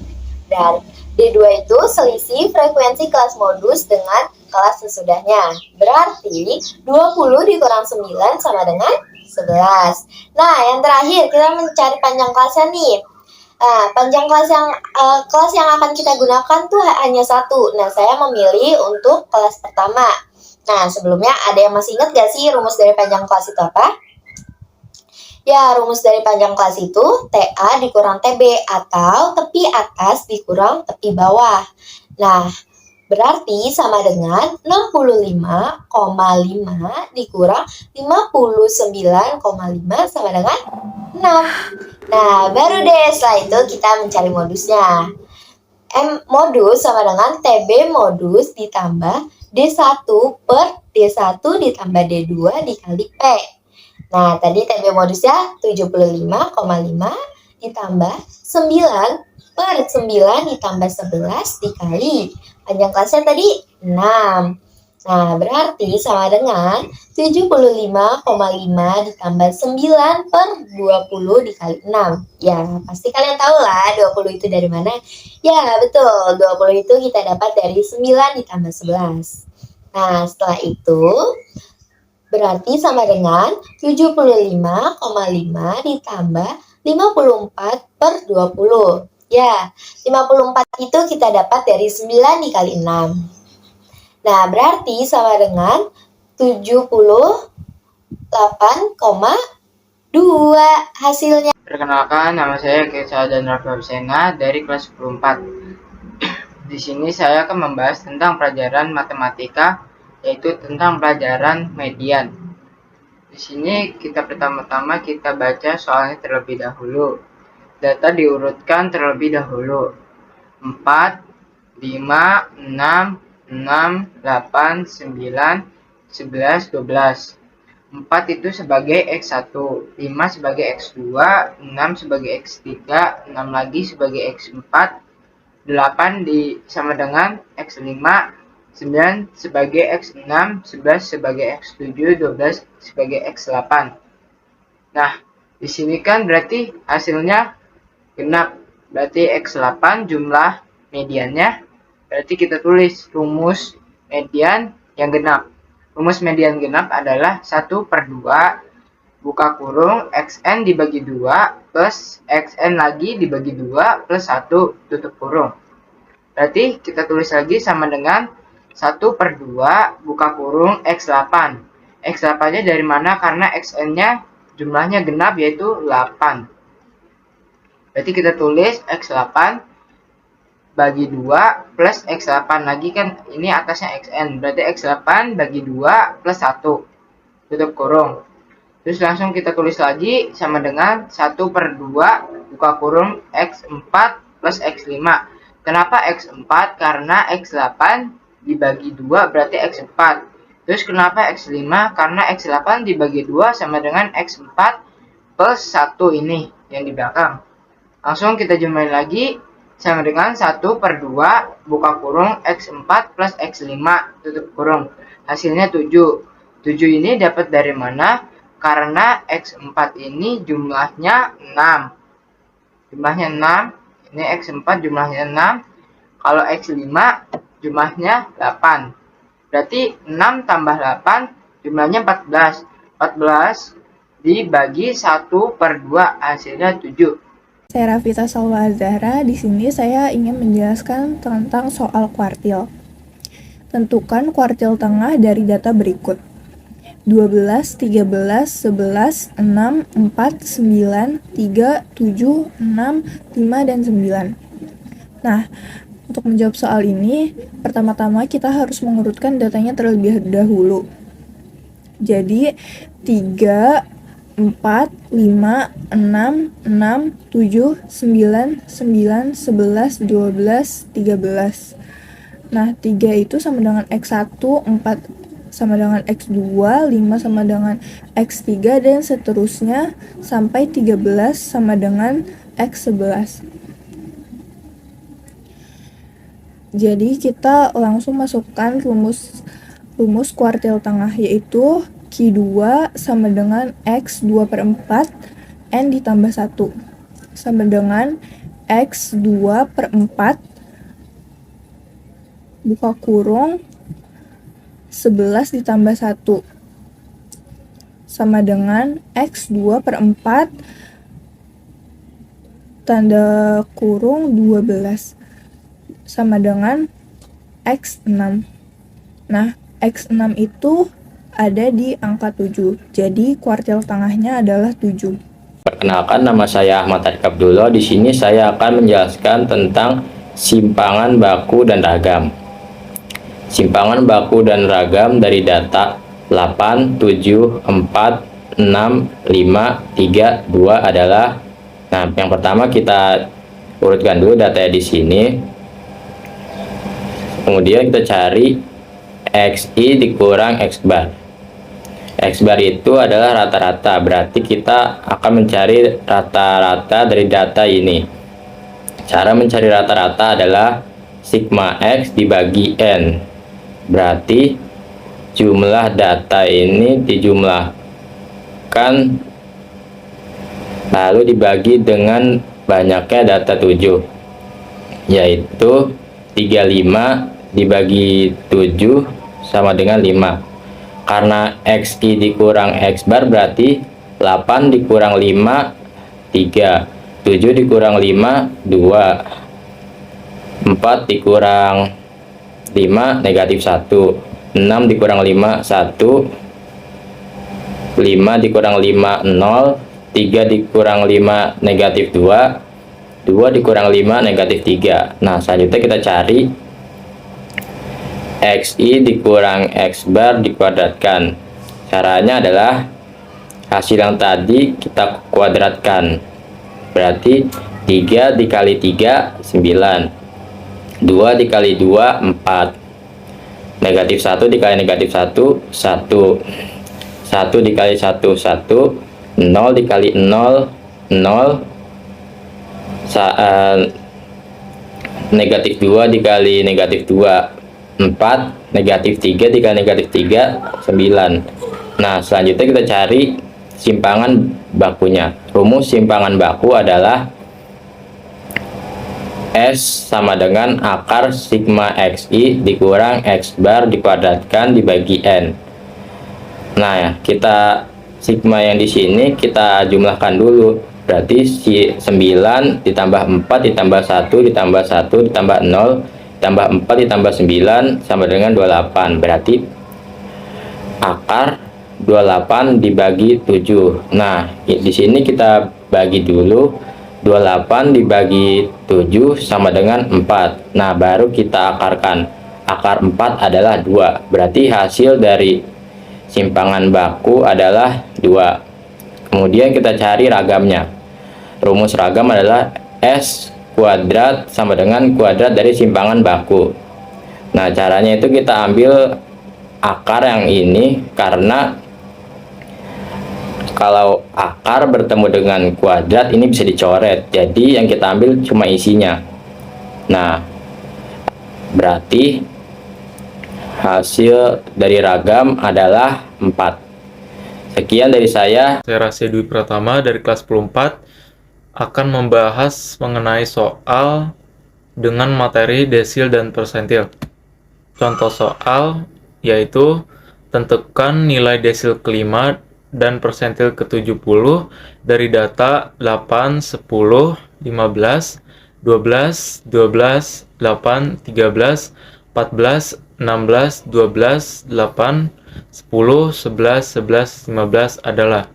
Dan D2 itu selisih frekuensi kelas modus dengan kelas sesudahnya. Berarti 20 dikurang 9 sama dengan 11. Nah, yang terakhir kita mencari panjang kelasnya nih. Nah, panjang kelas yang akan kita gunakan tuh hanya satu. Nah, saya memilih untuk kelas pertama. Nah, sebelumnya ada yang masih ingat gak sih rumus dari panjang kelas itu apa? Ya, rumus dari panjang kelas itu TA dikurang TB atau tepi atas dikurang tepi bawah. Nah, berarti sama dengan 65,5 dikurang 59,5 sama dengan 6. Nah, baru deh setelah itu kita mencari modusnya. Modus sama dengan TB modus ditambah D1 per D1 ditambah D2 dikali P. Nah, tadi TB modusnya 75,5 ditambah 9 per 9 ditambah 11 dikali panjang kelasnya tadi 6. Nah, berarti sama dengan 75,5 ditambah 9 per 20 dikali 6. Ya, pasti kalian tahu lah 20 itu dari mana. Ya, betul. 20 itu kita dapat dari 9 ditambah 11. Nah, setelah itu berarti sama dengan 75,5 ditambah 54 per 20. Ya, 54 itu kita dapat dari 9 dikali 6. Nah, berarti sama dengan 78,2 hasilnya. Perkenalkan, nama saya Kesa dan Raffi Husena dari kelas 14. Di sini saya akan membahas tentang pelajaran matematika, yaitu tentang pelajaran median. Di sini pertama-tama kita baca soalnya terlebih dahulu. Data diurutkan terlebih dahulu. 4, 5, 6, 6, 8, 9, 11, 12. 4 itu sebagai X1, 5 sebagai X2, 6 sebagai X3, 6 lagi sebagai X4, 8 sama dengan X5, 9 sebagai X6, 11 sebagai X7, 12 sebagai X8. Nah, di sini kan berarti hasilnya genap. Berarti X8 jumlah mediannya. Berarti kita tulis rumus median yang genap. Rumus median genap adalah 1/2 buka kurung XN dibagi 2 plus XN lagi dibagi 2 plus 1 tutup kurung. Berarti kita tulis lagi sama dengan 1/2 buka kurung X8. X8-nya dari mana? Karena XN-nya jumlahnya genap yaitu 8. Berarti kita tulis X8 bagi 2 plus X8 lagi kan ini atasnya XN. Berarti X8 bagi 2 plus 1 tutup kurung. Terus langsung kita tulis lagi sama dengan 1/2 buka kurung X4 plus X5. Kenapa X4? Karena X8 dibagi 2 berarti X4. Terus kenapa X5? Karena X8 dibagi 2 sama dengan X4 plus 1 ini yang di belakang. Langsung kita jumlahin lagi sama dengan 1/2 buka kurung X4 plus X5 tutup kurung. Hasilnya 7. 7 ini dapat dari mana? Karena X4 ini jumlahnya 6. Jumlahnya 6. Ini X4 jumlahnya 6. Kalau X5 jumlahnya 8. Berarti 6 tambah 8 jumlahnya 14. 14 dibagi 1/2 hasilnya 7. Saya Rafita Salwa Azhara. Di sini saya ingin menjelaskan tentang soal kuartil. Tentukan kuartil tengah dari data berikut. 12, 13, 11, 6, 4, 9, 3, 7, 6, 5, dan 9. Nah, untuk menjawab soal ini, pertama-tama kita harus mengurutkan datanya terlebih dahulu. Jadi, 3, 4, 5, 6, 6, 7, 9, 9, 11, 12, 13. Nah, 3 itu sama dengan X1, 4 sama dengan X2, 5 sama dengan X3, dan seterusnya sampai 13 sama dengan X11. Jadi kita langsung masukkan rumus kuartil tengah, yaitu Q2 sama dengan X2 per 4 N ditambah 1 sama dengan X2 per 4 buka kurung 11 ditambah 1 sama dengan X2 per 4 tanda kurung 12 sama dengan X6. Nah, X6 itu ada di angka 7. Jadi kuartil tengahnya adalah 7. Perkenalkan, nama saya Ahmad Tarik Abdullah. Di sini saya akan menjelaskan tentang simpangan baku dan ragam. Simpangan baku dan ragam dari data 8, 7, 4, 6, 5, 3, 2 adalah, nah, yang pertama kita urutkan dulu datanya di sini. Kemudian kita cari XI dikurang X bar. X bar itu adalah rata-rata, berarti kita akan mencari rata-rata dari data ini. Cara mencari rata-rata adalah sigma X dibagi N, berarti jumlah data ini dijumlahkan lalu dibagi dengan banyaknya data 7, yaitu 35 dibagi 7 sama dengan 5. Karena XI dikurang X bar berarti 8 dikurang 5 3, 7 dikurang 5 2, 4 dikurang 5 negatif 1, 6 dikurang 5 1, 5 dikurang 5 0, 3 dikurang 5 negatif 2, 2 dikurang 5 negatif 3. Nah, selanjutnya kita cari XI dikurang X bar dikuadratkan. Caranya adalah hasil yang tadi kita kuadratkan, berarti 3 dikali 3 9, 2 dikali 2 4, negatif 1 dikali negatif 1 1, 1 dikali 1 1, 0 dikali 0 0, negatif 2 dikali negatif 2 4, negatif 3 dikali negatif 3 9. Nah, selanjutnya kita cari simpangan bakunya. Rumus simpangan baku adalah S sama dengan akar sigma XI dikurang X bar dikuadratkan dibagi N. Nah, ya, kita sigma yang di sini kita jumlahkan dulu. Berarti 9 ditambah 4 ditambah 1 ditambah 1 ditambah 0 tambah 4 ditambah 9 sama dengan 28, berarti akar 28 dibagi 7. Nah, di sini kita bagi dulu, 28 dibagi 7 sama dengan 4. Nah, baru kita akarkan. Akar 4 adalah 2, berarti hasil dari simpangan baku adalah 2. Kemudian kita cari ragamnya. Rumus ragam adalah S kuadrat sama dengan kuadrat dari simpangan baku. Nah, caranya itu kita ambil akar yang ini, karena kalau akar bertemu dengan kuadrat ini bisa dicoret, jadi yang kita ambil cuma isinya. Nah, berarti hasil dari ragam adalah 4. Sekian dari saya. Saya Rasya Dwi Pratama dari kelas 10 akan membahas mengenai soal dengan materi desil dan persentil. Contoh soal yaitu tentukan nilai desil kelima dan persentil ke-70 dari data 8, 10, 15, 12, 12, 8, 13, 14, 16, 12, 8, 10, 11, 11, 15 adalah.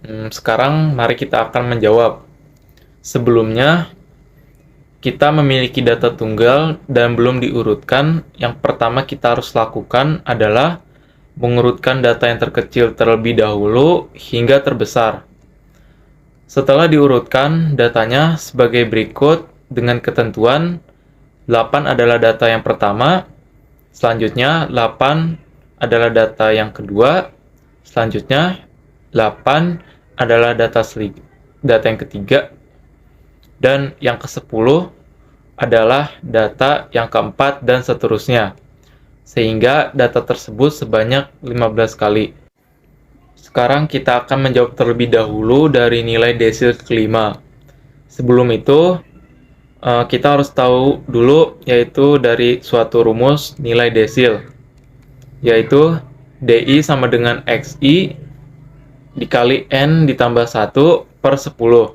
Sekarang mari kita akan menjawab. Sebelumnya, kita memiliki data tunggal dan belum diurutkan. Yang pertama kita harus lakukan adalah mengurutkan data yang terkecil terlebih dahulu hingga terbesar. Setelah diurutkan datanya sebagai berikut dengan ketentuan 8 adalah data yang pertama, selanjutnya 8 adalah data yang kedua, selanjutnya 8 adalah data yang ketiga, dan yang ke-10 adalah data yang keempat dan seterusnya, sehingga data tersebut sebanyak 15 kali. Sekarang kita akan menjawab terlebih dahulu dari nilai desil kelima. Sebelum itu, kita harus tahu dulu yaitu dari suatu rumus nilai desil, yaitu DI sama dengan XI dikali N ditambah 1 per 10.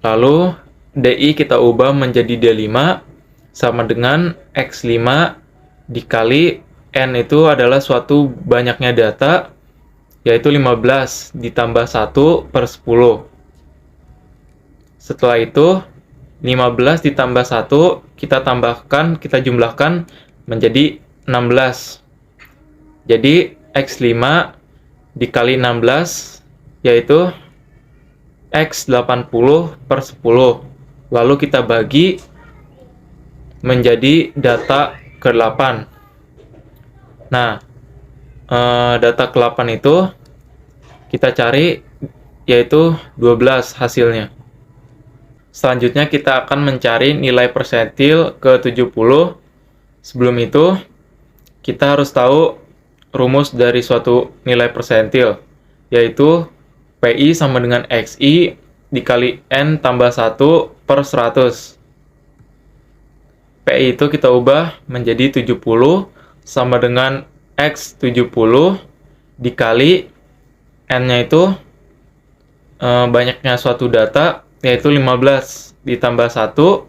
Lalu DI kita ubah menjadi D5 sama dengan X5 dikali N itu adalah suatu banyaknya data, yaitu 15 ditambah 1 per 10. Setelah itu 15 ditambah 1 kita jumlahkan menjadi 16. Jadi X5 dikali 16 yaitu X80 per 10. Lalu kita bagi menjadi data ke-8. Nah, data ke-8 itu kita cari yaitu 12 hasilnya. Selanjutnya kita akan mencari nilai persentil ke-70. Sebelum itu, kita harus tahu rumus dari suatu nilai persentil, yaitu PI sama dengan XI dikali N tambah 1 per 100. PI itu kita ubah menjadi 70 sama dengan X70 dikali N-nya itu banyaknya suatu data, yaitu 15 ditambah 1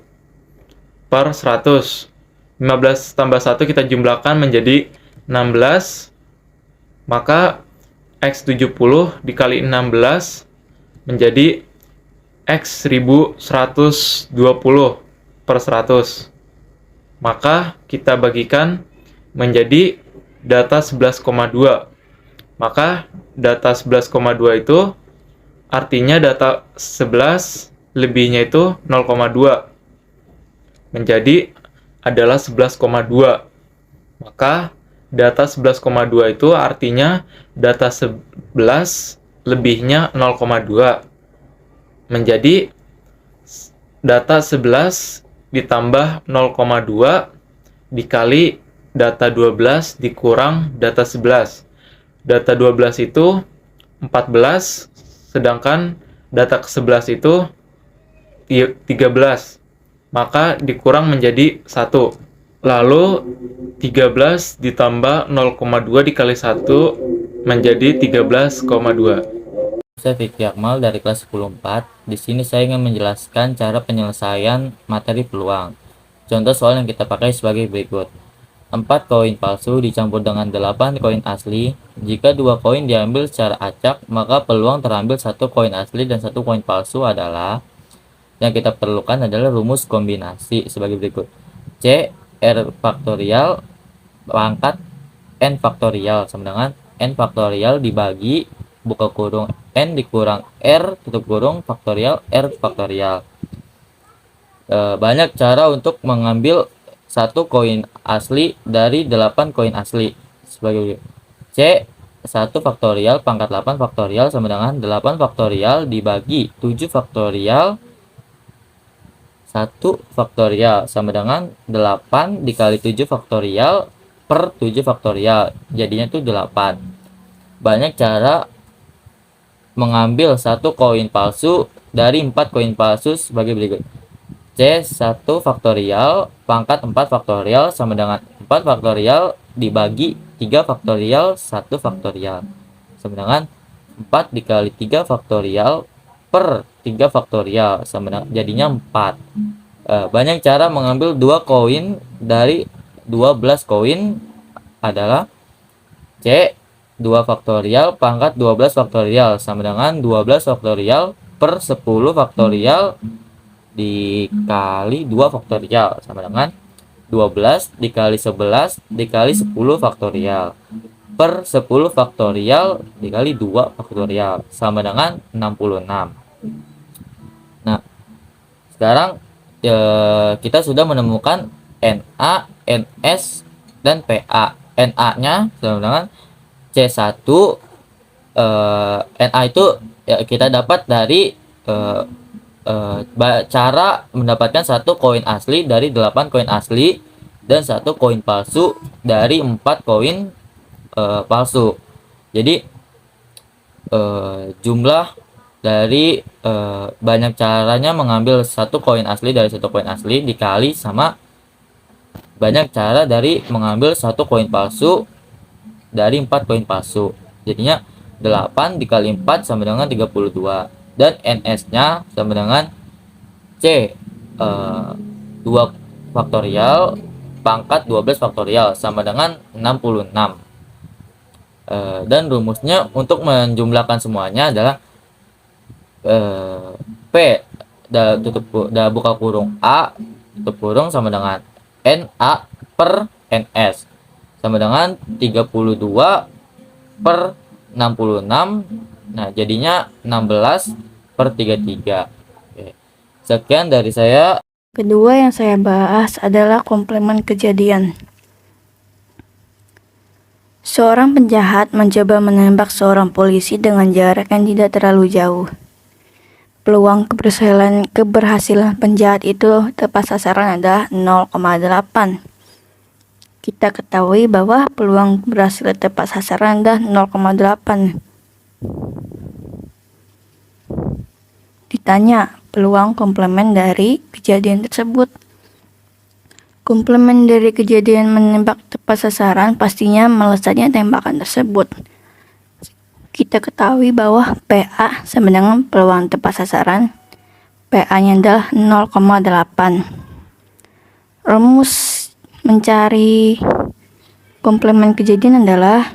per 100. 15 tambah 1 kita jumlahkan menjadi 16, maka X70 dikali 16 menjadi X1120 per 100. Maka kita bagikan menjadi data 11,2. Maka data 11,2 itu artinya data 11 lebihnya itu 0,2 menjadi adalah 11,2. Maka data 11,2 itu artinya data 11 lebihnya 0,2 menjadi data 11 ditambah 0,2 dikali data 12 dikurang data 11. Data 12 itu 14, sedangkan data ke-11 itu 13. Maka dikurang menjadi 1. Lalu 13 ditambah 0,2 dikali 1 menjadi 13,2. Saya Fikri Akmal dari kelas 10-4. Di sini saya ingin menjelaskan cara penyelesaian materi peluang. Contoh soal yang kita pakai sebagai berikut. 4 koin palsu dicampur dengan 8 koin asli. Jika 2 koin diambil secara acak, maka peluang terambil 1 koin asli dan 1 koin palsu adalah, yang kita perlukan adalah rumus kombinasi sebagai berikut. C R faktorial pangkat N faktorial sama dengan N faktorial dibagi buka kurung N dikurang R tutup kurung faktorial R faktorial. Banyak cara untuk mengambil 1 koin asli dari 8 koin asli sebagai berikut. C 1 faktorial pangkat 8 faktorial sama dengan 8 faktorial dibagi 7 faktorial 1 faktorial sama dengan 8 dikali 7 faktorial per 7 faktorial, jadinya itu 8. Banyak cara mengambil 1 koin palsu dari 4 koin palsu sebagai berikut. C 1 faktorial pangkat 4 faktorial sama dengan 4 faktorial dibagi 3 faktorial 1 faktorial sama dengan 4 dikali 3 faktorial per 3 faktorial sama dengan jadinya 4. Banyak cara mengambil 2 koin dari 12 koin adalah C 2 faktorial pangkat 12 faktorial sama dengan 12 faktorial per 10 faktorial dikali 2 faktorial sama dengan 12 dikali 11 dikali 10 faktorial per 10 faktorial dikali 2 faktorial sama dengan 66. Nah, sekarang kita sudah menemukan Na, Ns, dan Pa. Na-nya sama dengan C1. Na itu ya, kita dapat dari cara mendapatkan 1 koin asli dari 8 koin asli dan 1 koin palsu dari 4 koin palsu. Jadi jumlah dari banyak caranya mengambil 1 koin asli dari 1 koin asli dikali sama banyak cara dari mengambil 1 koin palsu dari 4 koin palsu. Jadinya 8 dikali 4 sama dengan 32 dan NS-nya sama dengan C 2 faktorial pangkat 12 faktorial sama dengan 66. Dan rumusnya untuk menjumlahkan semuanya adalah P buka kurung A tutup kurung sama dengan Na per Ns sama dengan 32 per 66. Nah, jadinya 16 per 33. Oke. Sekian dari saya. Kedua yang saya bahas adalah komplement kejadian. Seorang penjahat mencoba menembak seorang polisi dengan jarak yang tidak terlalu jauh. Peluang keberhasilan penjahat itu tepat sasaran adalah 0,8. Kita ketahui bahwa peluang berhasil tepat sasaran adalah 0,8. Ditanya peluang komplement dari kejadian tersebut. Komplement dari kejadian menembak tepat sasaran pastinya melesatnya tembakan tersebut. Kita ketahui bahwa PA sama dengan peluang tepat sasaran. PA-nya adalah 0,8. Rumus mencari komplement kejadian adalah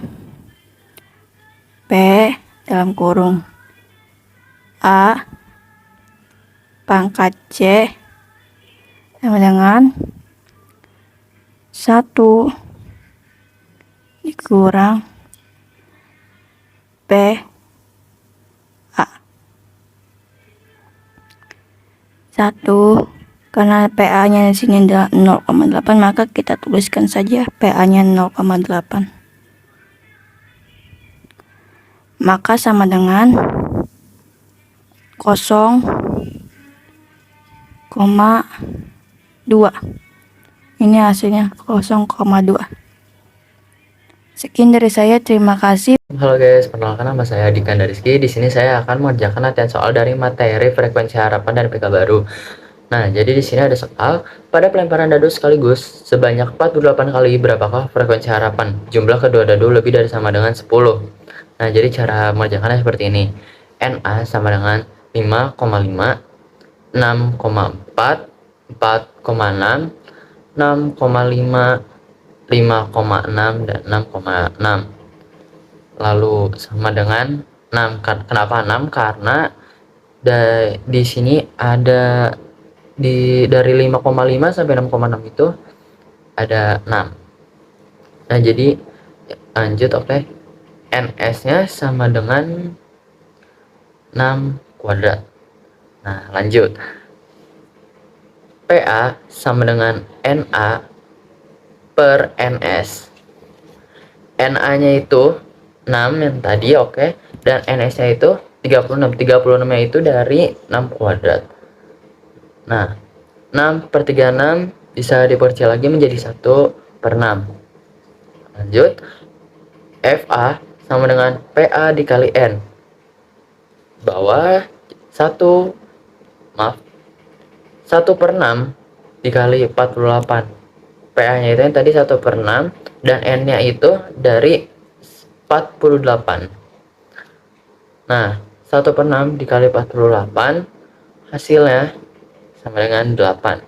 P dalam kurung A pangkat C sama dengan 1 dikurang P A 1. Karena PA-nya di sini adalah 0,8, maka kita tuliskan saja PA-nya 0,8. Maka sama dengan 0,2. Ini hasilnya 0,2. Sekian dari saya, terima kasih. Halo guys, perkenalkan nama saya Dika Rizky. Di sini saya akan mengerjakan latihan soal dari materi frekuensi harapan dan PK baru. Nah, jadi di sini ada soal pada pelemparan dadu sekaligus sebanyak 48 kali berapakah frekuensi harapan? Jumlah kedua dadu lebih dari sama dengan 10. Nah, jadi cara mengerjakannya seperti ini. Na sama dengan 5,5, 6,4, 4,6, 6,5, 5,6 dan 6,6. Lalu sama dengan 6. Kenapa 6? Karena di sini ada dari 5,5 sampai 6,6 itu ada 6. Nah, jadi lanjut. Oke. NS-nya sama dengan 6 kuadrat. Nah, lanjut. PA sama dengan NA per NS. NA-nya itu 6 yang tadi, oke. Dan NS-nya itu 36. 36-nya itu dari 6 kuadrat. Nah, 6 per 36 bisa diperkecil lagi menjadi 1 per 6. Lanjut. FA sama dengan PA dikali N. Bawah 1 per 6 dikali 48. PA-nya itu yang tadi 1 per 6 dan N-nya itu dari 48. Nah, 1 per 6 dikali 48 hasilnya sama dengan 8.